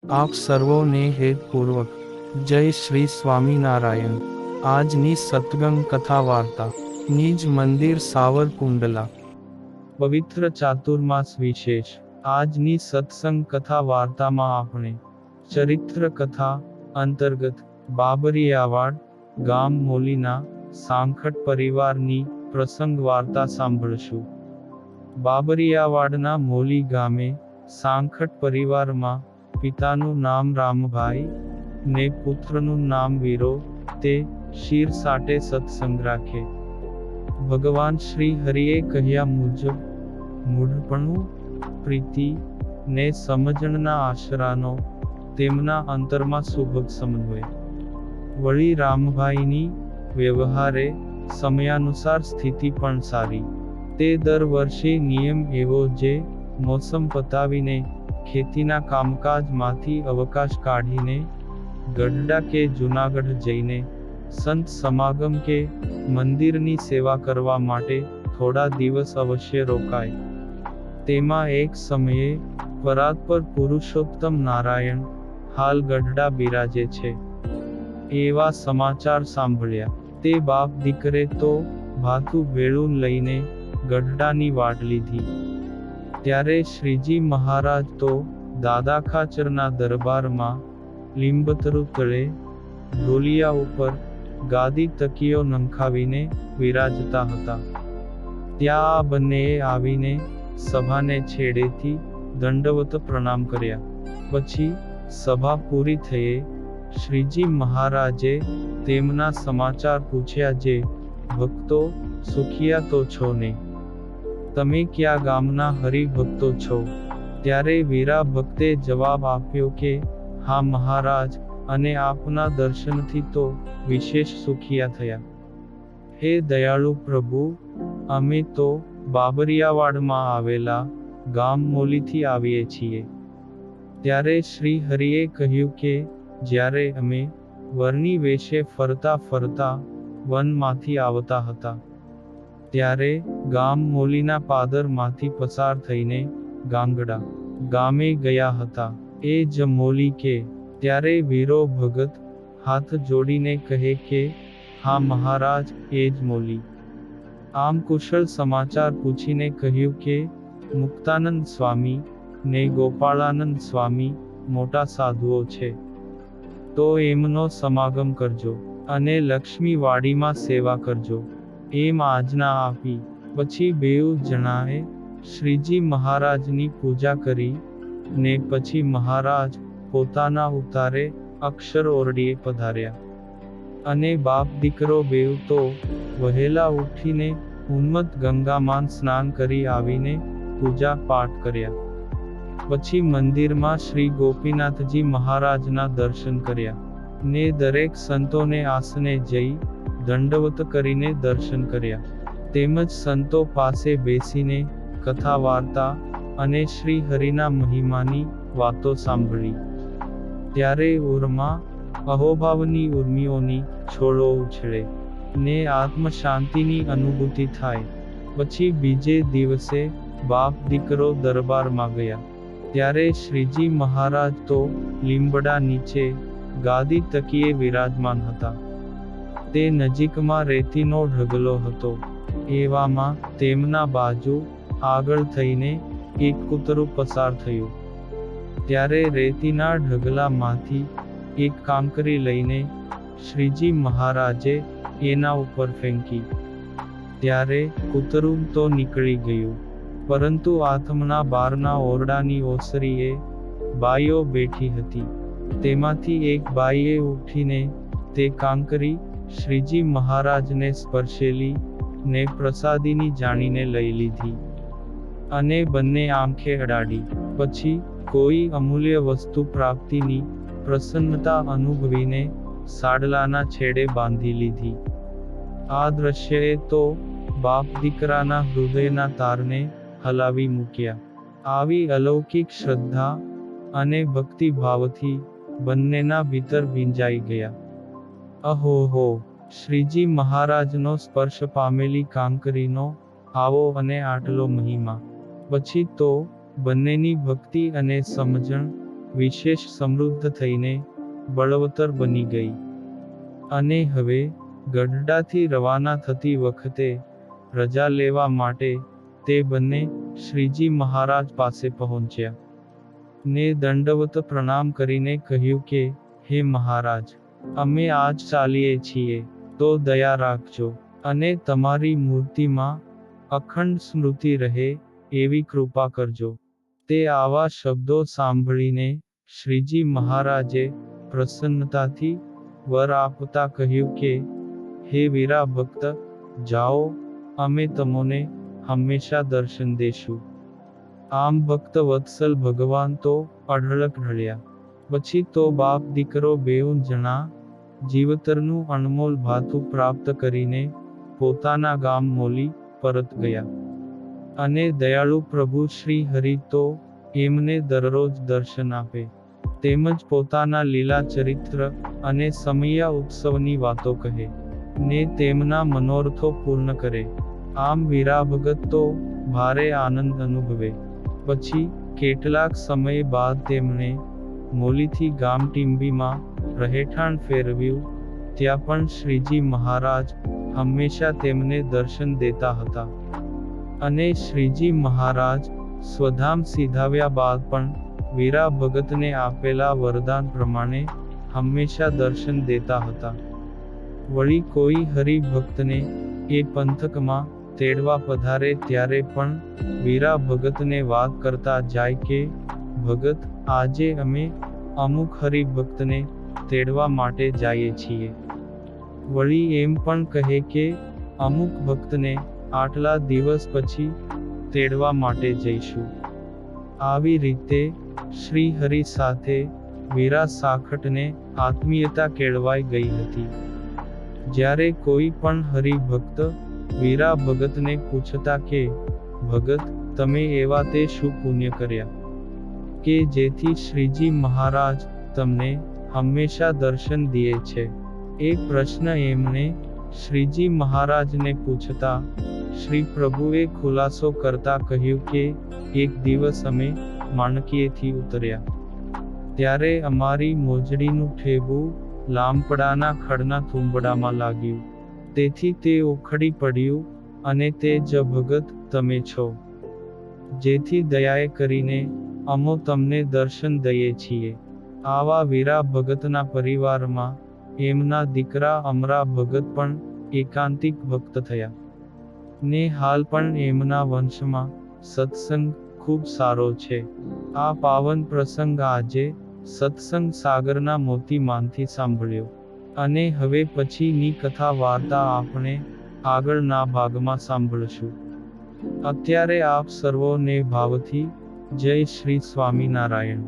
આપ સર્વોને હેતપૂર્વક જય શ્રી સ્વામિનારાયણ। આજની સત્સંગ કથા વાર્તા નિજ મંદિર સાવરકુંડલા પવિત્ર ચાતુર્માસ વિશેષ। આજની સત્સંગ કથા વાર્તામાં આપણે ચરિત્ર કથા અંતર્ગત બાબરિયાવાડ ગામ મોલીના સાંખટ પરિવારની પ્રસંગ વાર્તા સાંભળશું। બાબરિયાવાડના મોલી ગામે સાંખટ પરિવારમાં પિતાનું નામ રામભાઈ ને પુત્રનું નામ વીરો તે શિર સાટે સત્સંગ રાખે। ભગવાન શ્રી હરિએ કહ્યા મુજબ મૂઢપણું, પ્રીતિ ને સમજણના આશરાનો તેમના અંતરમાં સુભગ સમન્વય। વળી રામભાઈની વ્યવહારે સમયાનુસાર સ્થિતિ પણ સારી। તે દર વર્ષે નિયમ એવો જે મોસમ પતાવીને ખેતીના કામકાજમાંથી અવકાશ કાઢીને ગઢડા કે જૂનાગઢ જઈને સંત સમાગમ કે મંદિરની સેવા કરવા માટે થોડા દિવસ અવશ્ય રોકાય। તેમાં એક સમયે પરાત્પર પુરુષોત્તમ નારાયણ હાલ ગઢડા બિરાજે છે એવા સમાચાર સાંભળ્યા। તે બાપ દીકરે તો ભાથું ભેળું લઈને ગઢડાની વાટ લીધી। ત્યારે શ્રીજી મહારાજ તો દાદા ખાચરના દરબારમાં લીંબતરુ તળે ઢોલિયા ઉપર ગાદી તકીઓ નંખાવીને વિરાજતા હતા। ત્યાં આ બંનેએ આવીને સભાને છેડેથી દંડવત પ્રણામ કર્યા। પછી સભા પૂરી થયે શ્રીજી મહારાજે તેમના સમાચાર પૂછ્યા। જે ભક્તો સુખિયા તો છો ને? તમે કયા ગામના હરિભક્તો છો? ત્યારે વીરા ભક્તે જવાબ આપ્યો કે હા મહારાજ, અને આપના દર્શનથી તો વિશેષ સુખિયા થયા। હે દયાળુ પ્રભુ, અમે તો બાબરિયાવાડમાં આવેલા ગામ મોલીથી આવીએ છીએ। ત્યારે શ્રી હરિએ કહ્યું કે જ્યારે અમે વરની વેશે ફરતા ફરતા વનમાંથી આવતા હતા ત્યારે ગામ મોલીના પાદરમાંથી પસાર થઈને ગાંગડા ગામે ગયા હતા। એ જ મોલી કે? ત્યારે વીરો ભગત હાથ જોડીને કહે કે હા મહારાજ, એ જ મોલી। આમ કુશળ સમાચાર પૂછીને કહ્યું કે મુક્તાનંદ સ્વામી ને ગોપાળાનંદ સ્વામી મોટા સાધુઓ છે, તો એમનો સમાગમ કરજો અને લક્ષ્મીવાડીમાં સેવા કરજો, એમ આજ્ઞા આપી। પછી બેઉ જણાએ શ્રીજી મહારાજની પૂજા કરી ને પછી મહારાજ પોતાના ઉતારે અક્ષર ઓરડીએ પધાર્યા। અને બાપ દીકરો બેઉ તો વહેલા ઉઠીને ઉન્મત્ત ગંગામાં સ્નાન કરી આવીને પૂજા પાઠ કર્યા। પછી મંદિરમાં શ્રી ગોપીનાથજી મહારાજના દર્શન કર્યા ને દરેક સંતોને આસને જઈ દંડવત કરીને દર્શન કર્યા। તેમજ સંતો પાસે બેસીને કથા વાર્તા અને શ્રી હરિના મહિમાની વાતો સાંભળી। ત્યારે ઉરમાં અહોભાવની ઉર્મિઓની છોડો ઉછળે ને આત્મશાંતિની અનુભૂતિ થાય। પછી બીજે દિવસે બાપ દીકરો દરબારમાં ગયા। ત્યારે શ્રીજી મહારાજ તો લીંબડા નીચે ગાદી તકીએ વિરાજમાન હતા। તે નજીકમાં રેતીનો ઢગલો હતો। એવામાં તેમના બાજુ આગળ થઈને એક કૂતરું પસાર થયું। ત્યારે રેતીના ઢગલામાંથી એક કાંકરી લઈને શ્રીજી મહારાજે એના ઉપર ફેંકી। ત્યારે કૂતરું તો નીકળી ગયું, પરંતુ આથમના બારના ઓરડાની ઓસરીએ બાઈઓ બેઠી હતી। તેમાંથી એક બાઈએ ઉઠીને તે કાંકરી શ્રીજી મહારાજને સ્પર્શેલી ને પ્રસાદીની જાણીને લઈ લીધી અને બંને આંખે અડાડી। પછી કોઈ અમૂલ્ય વસ્તુ પ્રાપ્તિની પ્રસન્નતા અનુભવીને સાડલાના છેડે બાંધી લીધી। આ દ્રશ્યએ તો બાપ દીકરાના હૃદયના તારને હલાવી મૂક્યા। આવી અલૌકિક શ્રદ્ધા અને ભક્તિભાવથી બંનેના ભીતર ભીંજાઈ ગયા। અહોહો! શ્રીજી મહારાજનો સ્પર્શ પામેલી કાંકરીનો આવો અને આટલો મહિમા! પછી તો બંનેની ભક્તિ અને સમજણ વિશેષ સમૃદ્ધ થઈને બળવતર બની ગઈ. અને હવે ગઢડાથી રવાના થતી વખતે રજા લેવા માટે તે બંને શ્રીજી મહારાજ પાસે પહોંચ્યા. ને દંડવત પ્રણામ કરીને કહ્યું કે, હે મહારાજ, અમે આજ ચાલીએ છીએ, તો દયા રાખજો, અને તમારી મૂર્તિમાં અખંડ સ્મૃતિ રહે એવી કૃપા કરજો. તે આવા શબ્દો સાંભળીને શ્રીજી મહારાજે પ્રસન્નતાથી વર આપતા કહ્યું કે, હે વીરા ભક્ત, જાઓ, અમે તમને હંમેશા દર્શન દેશું. આમ ભક્ત વત્સલ ભગવાન તો અઢળક ઢળ્યા. પછી તો બાપ દીકરો બેઉ જણા જીવતરનું અણમોલ ભાથું પ્રાપ્ત કરીને પોતાના ગામ મોલી પરત ગયા. અને દયાળુ પ્રભુ શ્રી હરિ તો એમને દરરોજ દર્શન આપે, તેમજ પોતાના લીલા ચરિત્ર અને સમયા ઉત્સવની વાતો કહે, ને તેમના મનોરથો પૂર્ણ કરે. આમ વીરાભગત તો ભારે આનંદ અનુભવે. પછી કેટલાક સમય બાદ તેમણે મોલીથી ગામ ટીંબીમાં રહેઠાણ ફેરવ્યું. ત્યાં પણ શ્રીજી મહારાજ હંમેશા તેમને દર્શન દેતા હતા. અને શ્રીજી મહારાજ સ્વધામ સીધાવ્યા બાદ પણ વીરા ભગતને આપેલા વરદાન પ્રમાણે હંમેશા દર્શન દેતા હતા. વળી કોઈ હરિભક્તને એ પંથકમાં તેડવા પધારે ત્યારે પણ વીરા ભગતને વાત કરતા જાય કે, ભગત, આજે અમે અમુક હરિભક્તને તેડવા માટે જઈએ છીએ. વળી એમ પણ કહે કે, અમુક ભક્તને આટલા દિવસ પછી તેડવા માટે જઈશું. આવી રીતે શ્રી હરિ સાથે વીરા સાખટને આત્મીયતા કેળવાઈ ગઈ હતી. જ્યારે કોઈ પણ હરિભક્ત વીરા ભગતને પૂછતા કે, ભગત, તમે એવા તે શું પુણ્ય કર્યા કે જેથી શ્રીજી મહારાજ તમને હંમેશા દર્શન દીએ છે? એ પ્રશ્ન એમણે શ્રીજી મહારાજને પૂછતા શ્રી પ્રભુએ ખુલાસો કરતા કહ્યું કે, એક દિવસ અમે માણકીએથી ઉતર્યા, ત્યારે અમારી મોજડીનું ઠેબું લાંપડાના ખડના થુંબડામાં લાગ્યું. તેથી તે ઉખડી પડ્યું, અને તે જ ભગત તમે છો, જેથી દયાએ કરીને અમો તમને દર્શન દઈએ છીએ. આવા વીરા ભગતના પરિવારમાં એમના દીકરા અમરા ભગત પણ એકાંતિક ભક્ત થયા. ને હાલ પણ એમના વંશમાં સત્સંગ ખૂબ સારો છે. આ પાવન પ્રસંગ આજે સત્સંગ સાગરના મોતીમાંથી સાંભળ્યો. અને હવે પછીની કથા વાર્તા આપણે આગળના ભાગમાં સાંભળશું. અત્યારે આપ સર્વોને ભાવથી જય શ્રી સ્વામિનારાયણ.